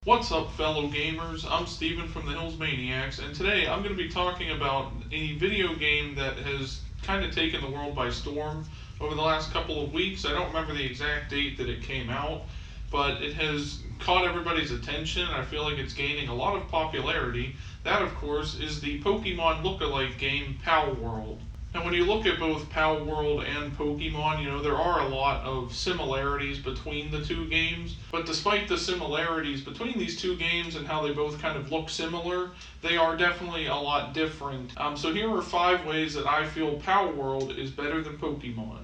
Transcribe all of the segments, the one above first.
What's up, fellow gamers? I'm Steven from the Hills Maniacs, and today I'm going to be talking about a video game that has kind of taken the world by storm over the last couple of weeks. I don't remember the exact date that it came out, but it has caught everybody's attention, and I feel like it's gaining a lot of popularity. That, of course, is the Pokemon lookalike game Palworld. Now, when you look at both Palworld and Pokemon, there are a lot of similarities between the two games. But despite the similarities between these two games and how they both kind of look similar, they are definitely a lot different. So here are 5 ways that I feel Palworld is better than Pokemon.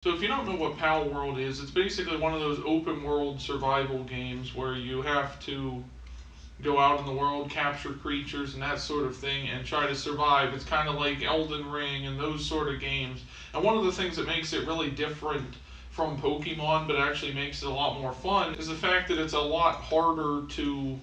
So if you don't know what Palworld is, it's basically one of those open world survival games where you have to go out in the world, capture creatures and that sort of thing, and try to survive. It's kind of like Elden Ring and those sort of games. And one of the things that makes it really different from Pokemon, but actually makes it a lot more fun, is the fact that it's a lot harder to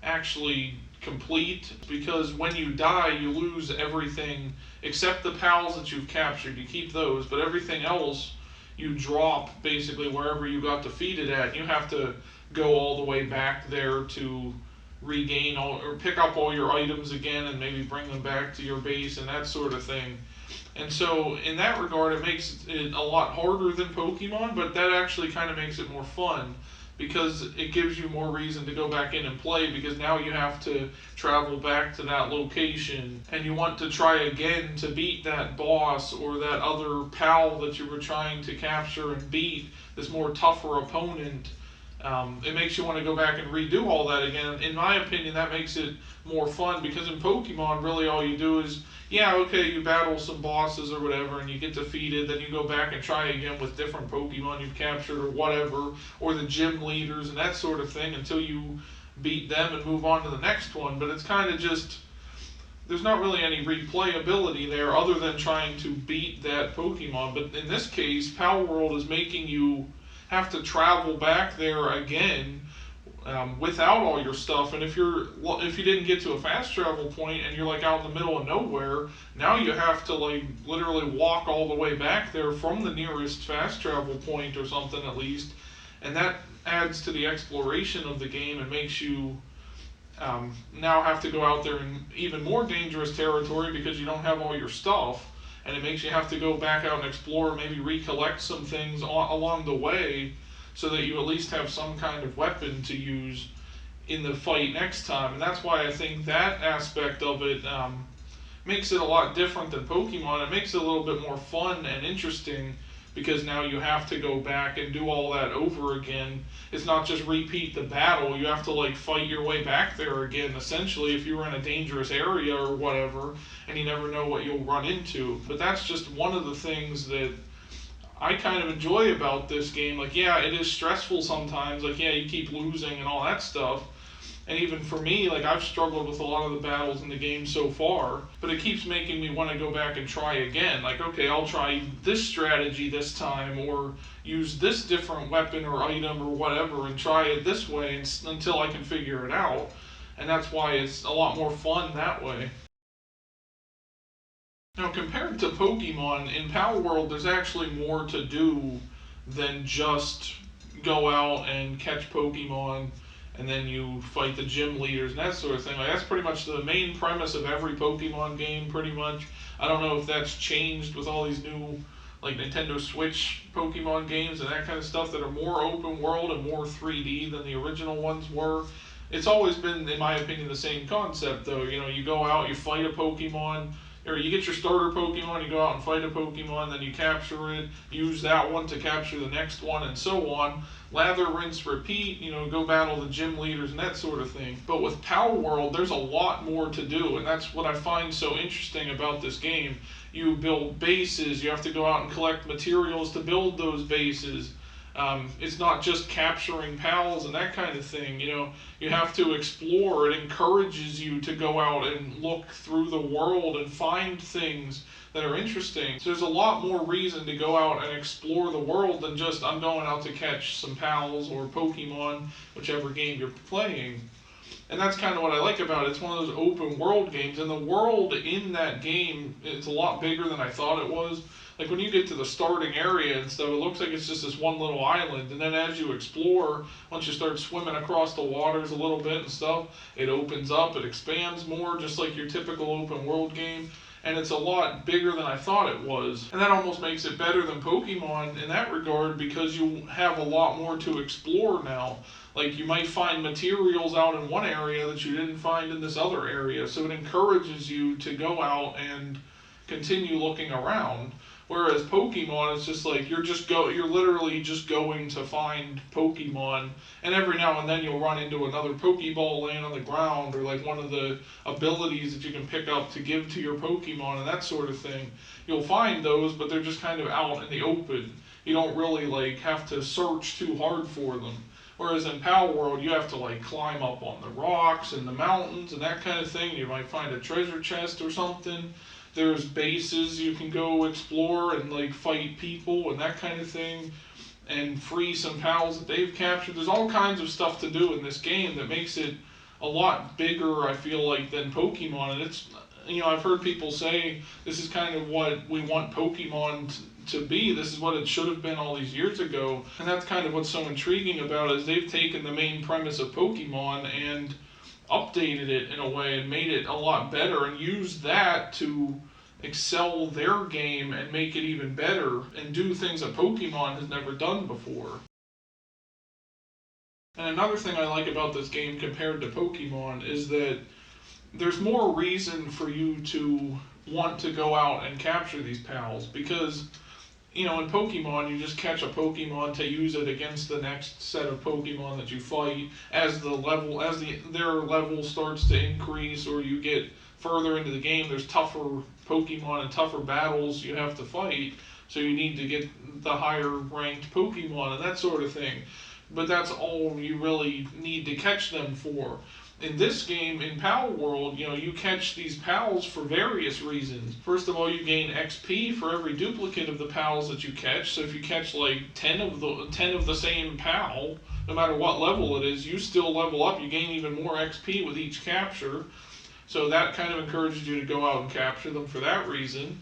actually complete, because when you die you lose everything except the pals that you've captured. You keep those, but everything else you drop basically wherever you got defeated at. You have to go all the way back there to regain all, or pick up all your items again and maybe bring them back to your base and that sort of thing. And so in that regard it makes it a lot harder than Pokemon, but that actually kind of makes it more fun because it gives you more reason to go back in and play, because now you have to travel back to that location and you want to try again to beat that boss or that other pal that you were trying to capture and beat, this more tougher opponent. It makes you want to go back and redo all that again. In my opinion, that makes it more fun, because in Pokemon, really all you do is, yeah, okay, you battle some bosses or whatever, and you get defeated, then you go back and try again with different Pokemon you've captured or whatever, or the gym leaders and that sort of thing until you beat them and move on to the next one. But it's kind of just, there's not really any replayability there other than trying to beat that Pokemon. But in this case, Palworld is making you have to travel back there again without all your stuff. And if you didn't get to a fast travel point and you're like out in the middle of nowhere, now you have to like literally walk all the way back there from the nearest fast travel point or something at least. And that adds to the exploration of the game and makes you now have to go out there in even more dangerous territory because you don't have all your stuff. And it makes you have to go back out and explore, maybe recollect some things along the way, so that you at least have some kind of weapon to use in the fight next time. And that's why I think that aspect of it makes it a lot different than Pokemon. It makes it a little bit more fun and interesting, because now you have to go back and do all that over again. It's not just repeat the battle, you have to like fight your way back there again, essentially, if you were in a dangerous area or whatever, and you never know what you'll run into. But that's just one of the things that I kind of enjoy about this game. Like, yeah, it is stressful sometimes, like, yeah, you keep losing and all that stuff. And even for me, like, I've struggled with a lot of the battles in the game so far, but it keeps making me want to go back and try again. Like, okay, I'll try this strategy this time, or use this different weapon or item or whatever, and try it this way until I can figure it out. And that's why it's a lot more fun that way. Now, compared to Pokemon, in Palworld, there's actually more to do than just go out and catch Pokemon and then you fight the gym leaders and that sort of thing. Like, that's pretty much the main premise of every Pokemon game, pretty much. I don't know if that's changed with all these new, like, Nintendo Switch Pokemon games and that kind of stuff that are more open world and more 3D than the original ones were. It's always been, in my opinion, the same concept, though. You go out, you fight a Pokemon, or you get your starter Pokemon, you go out and fight a Pokemon, then you capture it, use that one to capture the next one, and so on. Lather, rinse, repeat, go battle the gym leaders and that sort of thing. But with Palworld, there's a lot more to do, and that's what I find so interesting about this game. You build bases, you have to go out and collect materials to build those bases. It's not just capturing pals and that kind of thing. You have to explore. It encourages you to go out and look through the world and find things that are interesting. So there's a lot more reason to go out and explore the world than just, I'm going out to catch some pals or Pokemon, whichever game you're playing. And that's kind of what I like about it. It's one of those open world games, and the world in that game is a lot bigger than I thought it was. Like when you get to the starting area and stuff, it looks like it's just this one little island. And then as you explore, once you start swimming across the waters a little bit and stuff, it opens up, it expands more, just like your typical open world game. And it's a lot bigger than I thought it was. And that almost makes it better than Pokemon in that regard because you have a lot more to explore now. Like you might find materials out in one area that you didn't find in this other area. So it encourages you to go out and continue looking around. Whereas Pokemon, it's just like you're literally just going to find Pokemon, and every now and then you'll run into another Pokeball laying on the ground, or like one of the abilities that you can pick up to give to your Pokemon and that sort of thing. You'll find those, but they're just kind of out in the open. You don't really like have to search too hard for them. Whereas in Pal World, you have to like climb up on the rocks and the mountains and that kind of thing. You might find a treasure chest or something. There's bases you can go explore and like fight people and that kind of thing, and free some pals that they've captured. There's all kinds of stuff to do in this game that makes it a lot bigger, I feel like, than Pokemon. And it's, I've heard people say this is kind of what we want Pokemon to be. This is what it should have been all these years ago. And that's kind of what's so intriguing about it, is they've taken the main premise of Pokemon and updated it in a way and made it a lot better and used that to excel their game and make it even better and do things that Pokemon has never done before. And another thing I like about this game compared to Pokemon is that there's more reason for you to want to go out and capture these pals, because in Pokemon, you just catch a Pokemon to use it against the next set of Pokemon that you fight. As their level starts to increase, or you get further into the game, there's tougher Pokemon and tougher battles you have to fight. So you need to get the higher ranked Pokemon and that sort of thing. But that's all you really need to catch them for. In this game, in Pal World, you catch these pals for various reasons. First of all, you gain XP for every duplicate of the pals that you catch. So if you catch like 10 of the same pal, no matter what level it is, you still level up. You gain even more XP with each capture. So that kind of encourages you to go out and capture them for that reason.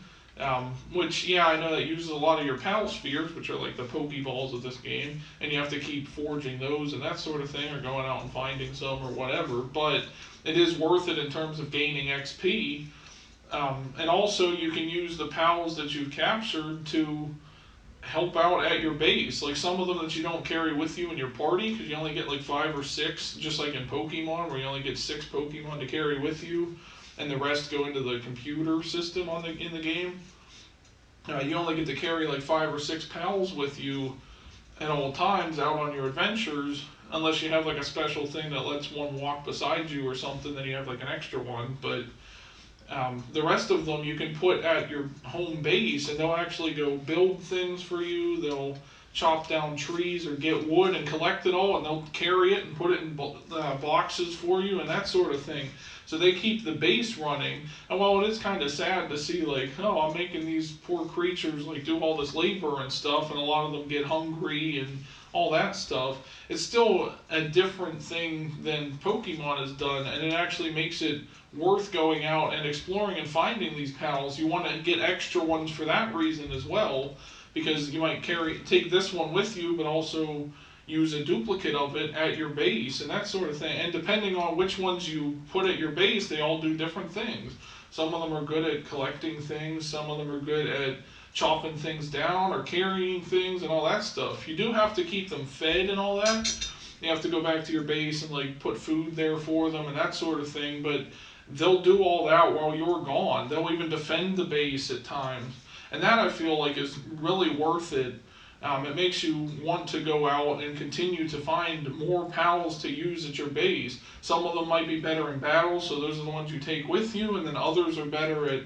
Which, I know that uses a lot of your pal spheres, which are like the Pokeballs of this game, and you have to keep forging those and that sort of thing, or going out and finding some or whatever, but it is worth it in terms of gaining XP. And also you can use the pals that you've captured to help out at your base. Like some of them that you don't carry with you in your party, because you only get like 5 or 6, just like in Pokemon, where you only get 6 Pokemon to carry with you, and the rest go into the computer system in the game. You only get to carry like 5 or 6 pals with you at all times out on your adventures, unless you have like a special thing that lets one walk beside you or something, then you have like an extra one. But the rest of them you can put at your home base, and they'll actually go build things for you. They'll chop down trees or get wood and collect it all, and they'll carry it and put it in boxes for you and that sort of thing. So they keep the base running. And while it is kind of sad to see, like, oh, I'm making these poor creatures like do all this labor and stuff, and a lot of them get hungry and all that stuff, it's still a different thing than Pokemon has done, and it actually makes it worth going out and exploring and finding these pals. You want to get extra ones for that reason as well, because you might take this one with you, but also use a duplicate of it at your base and that sort of thing. And depending on which ones you put at your base, they all do different things. Some of them are good at collecting things, some of them are good at chopping things down or carrying things and all that stuff. You do have to keep them fed and all that. You have to go back to your base and like put food there for them and that sort of thing, but they'll do all that while you're gone. They'll even defend the base at times. And that, I feel like, is really worth it. It makes you want to go out and continue to find more pals to use at your base. Some of them might be better in battle, so those are the ones you take with you, and then others are better at,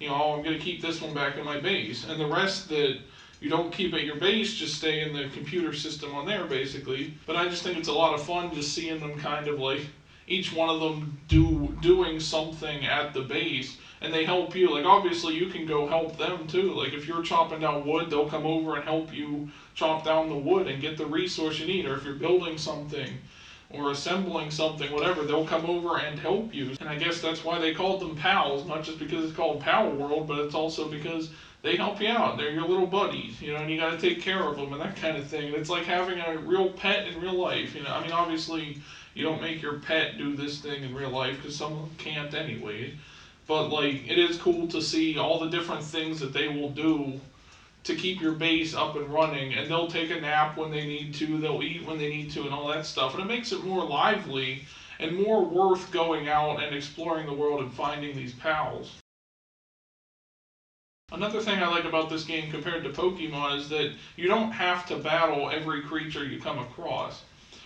oh, I'm going to keep this one back in my base. And the rest that you don't keep at your base just stay in the computer system on there, basically. But I just think it's a lot of fun just seeing them kind of like, each one of them doing something at the base. And they help you. Like, obviously, you can go help them, too. Like, if you're chopping down wood, they'll come over and help you chop down the wood and get the resource you need. Or if you're building something, or assembling something, whatever, they'll come over and help you. And I guess that's why they called them pals, not just because it's called Pal World, but it's also because they help you out. They're your little buddies, and you got to take care of them and that kind of thing. It's like having a real pet in real life. I mean, obviously, you don't make your pet do this thing in real life because some can't anyway. But like, it is cool to see all the different things that they will do to keep your base up and running, and they'll take a nap when they need to, they'll eat when they need to, and all that stuff. And it makes it more lively and more worth going out and exploring the world and finding these pals. Another thing I like about this game compared to Pokemon is that you don't have to battle every creature you come across.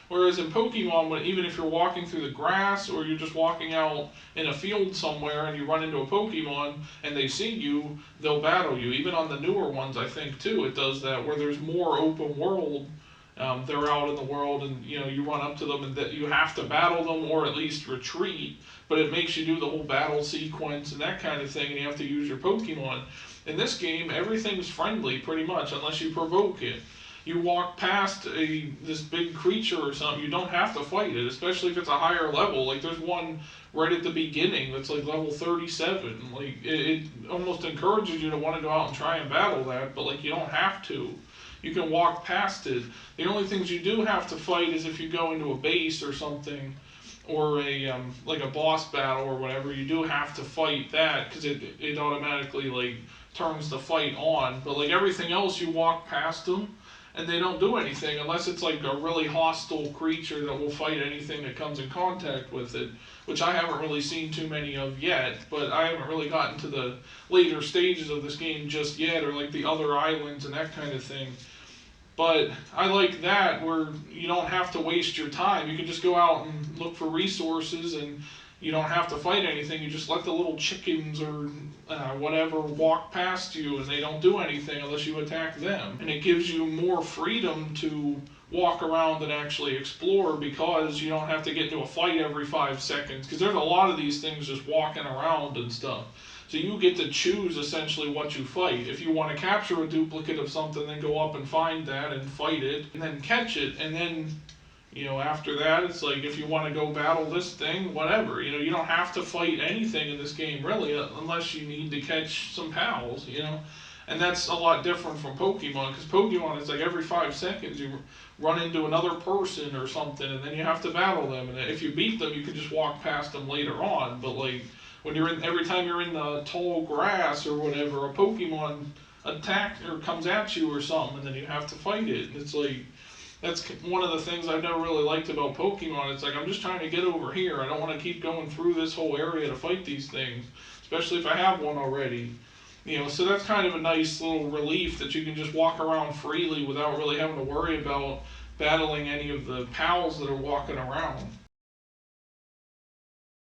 Whereas in Pokemon, even if you're walking through the grass or you're just walking out in a field somewhere and you run into a Pokemon and they see you, they'll battle you. Even on the newer ones, I think too, it does that, where there's more open world. They're out in the world and you run up to them and that you have to battle them or at least retreat, but it makes you do the whole battle sequence and that kind of thing, and you have to use your Pokemon. In this game, everything's friendly pretty much unless you provoke it. You walk past this big creature or something, you don't have to fight it, especially if it's a higher level. Like there's one right at the beginning that's like level 37. Like it almost encourages you to want to go out and try and battle that, but like you don't have to. You can walk past it. The only things you do have to fight is if you go into a base or something, or like a boss battle or whatever. You do have to fight that because it automatically like turns the fight on. But like everything else, you walk past them and they don't do anything unless it's like a really hostile creature that will fight anything that comes in contact with it, which I haven't really seen too many of yet, but I haven't really gotten to the later stages of this game just yet, or like the other islands and that kind of thing. But I like that, where you don't have to waste your time. You can just go out and look for resources, and you don't have to fight anything. You just let the little chickens or whatever walk past you, and they don't do anything unless you attack them. And it gives you more freedom to walk around and actually explore, because you don't have to get into a fight every 5 seconds. Because there's a lot of these things just walking around and stuff. So you get to choose essentially what you fight. If you want to capture a duplicate of something, then go up and find that and fight it, and then catch it, and then after that, it's like if you want to go battle this thing, whatever. You don't have to fight anything in this game, really, unless you need to catch some pals, And that's a lot different from Pokemon, because Pokemon is like every 5 seconds you run into another person or something, and then you have to battle them. And if you beat them, you can just walk past them later on. But like when every time you're in the tall grass or whatever, a Pokemon attacks or comes at you or something, and then you have to fight it. And it's like, that's one of the things I've never really liked about Pokemon. It's like, I'm just trying to get over here. I don't want to keep going through this whole area to fight these things, especially if I have one already. So that's kind of a nice little relief that you can just walk around freely without really having to worry about battling any of the pals that are walking around.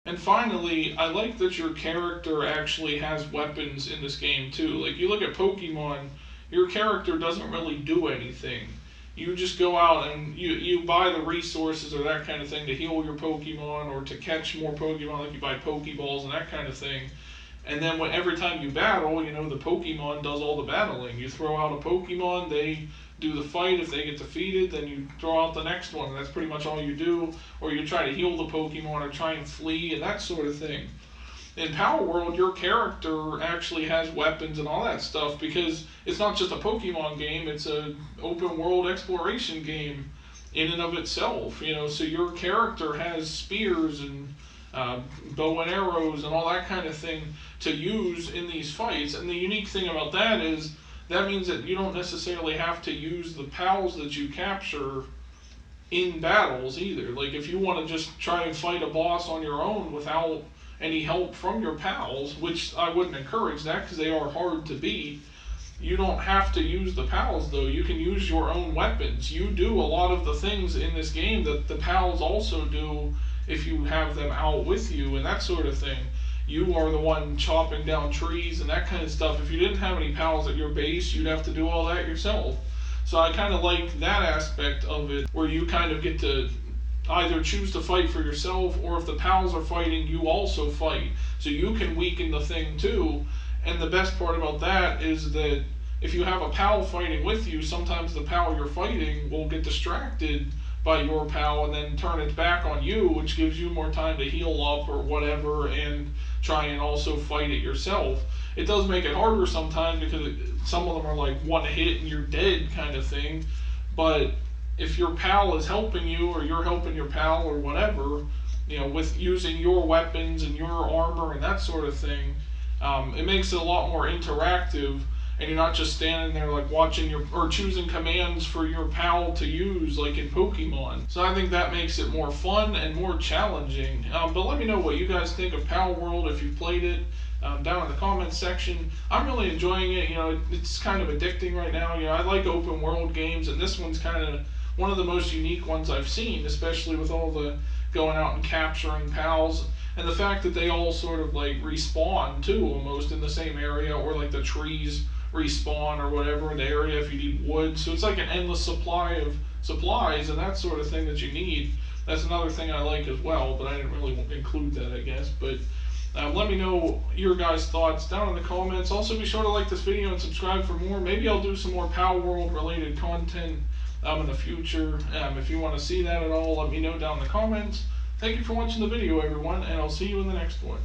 And finally, I like that your character actually has weapons in this game too. Like, you look at Pokemon, your character doesn't really do anything. You just go out and you buy the resources or that kind of thing to heal your Pokemon or to catch more Pokemon, like you buy Pokeballs and that kind of thing. And then every time you battle, the Pokemon does all the battling. You throw out a Pokemon, they do the fight. If they get defeated, then you throw out the next one. That's pretty much all you do. Or you try to heal the Pokemon or try and flee and that sort of thing. In Power World, your character actually has weapons and all that stuff, because it's not just a Pokemon game, it's an open world exploration game in and of itself. So your character has spears and bow and arrows and all that kind of thing to use in these fights. And the unique thing about that is that means that you don't necessarily have to use the pals that you capture in battles either. Like, if you want to just try and fight a boss on your own without any help from your pals, which I wouldn't encourage that because they are hard to beat, you don't have to use the pals though. You can use your own weapons. You do a lot of the things in this game that the pals also do if you have them out with you and that sort of thing. You are the one chopping down trees and that kind of stuff. If you didn't have any pals at your base, you'd have to do all that yourself. So I kind of like that aspect of it, where you kind of get to either choose to fight for yourself, or if the pals are fighting, you also fight. So you can weaken the thing too. And the best part about that is that if you have a pal fighting with you, sometimes the pal you're fighting will get distracted by your pal and then turn it back on you, which gives you more time to heal up or whatever and try and also fight it yourself. It does make it harder sometimes because some of them are like one hit and you're dead kind of thing. But if your pal is helping you or you're helping your pal or whatever, with using your weapons and your armor and that sort of thing, it makes it a lot more interactive, and you're not just standing there like watching or choosing commands for your pal to use like in Pokemon. So I think that makes it more fun and more challenging. But let me know what you guys think of Palworld if you played it. Down in the comments section. I'm really enjoying it. It's kind of addicting right now. I like open world games, and this one's kind of one of the most unique ones I've seen, especially with all the going out and capturing pals, and the fact that they all sort of like respawn too, almost in the same area, or like the trees respawn or whatever in the area if you need wood. So it's like an endless supply of supplies and that sort of thing that you need. That's another thing I like as well, but I didn't really include that, I guess. But let me know your guys' thoughts down in the comments. Also, be sure to like this video and subscribe for more. Maybe I'll do some more Palworld related content in the future. If you want to see that at all, let me know down in the comments. Thank you for watching the video, everyone, and I'll see you in the next one.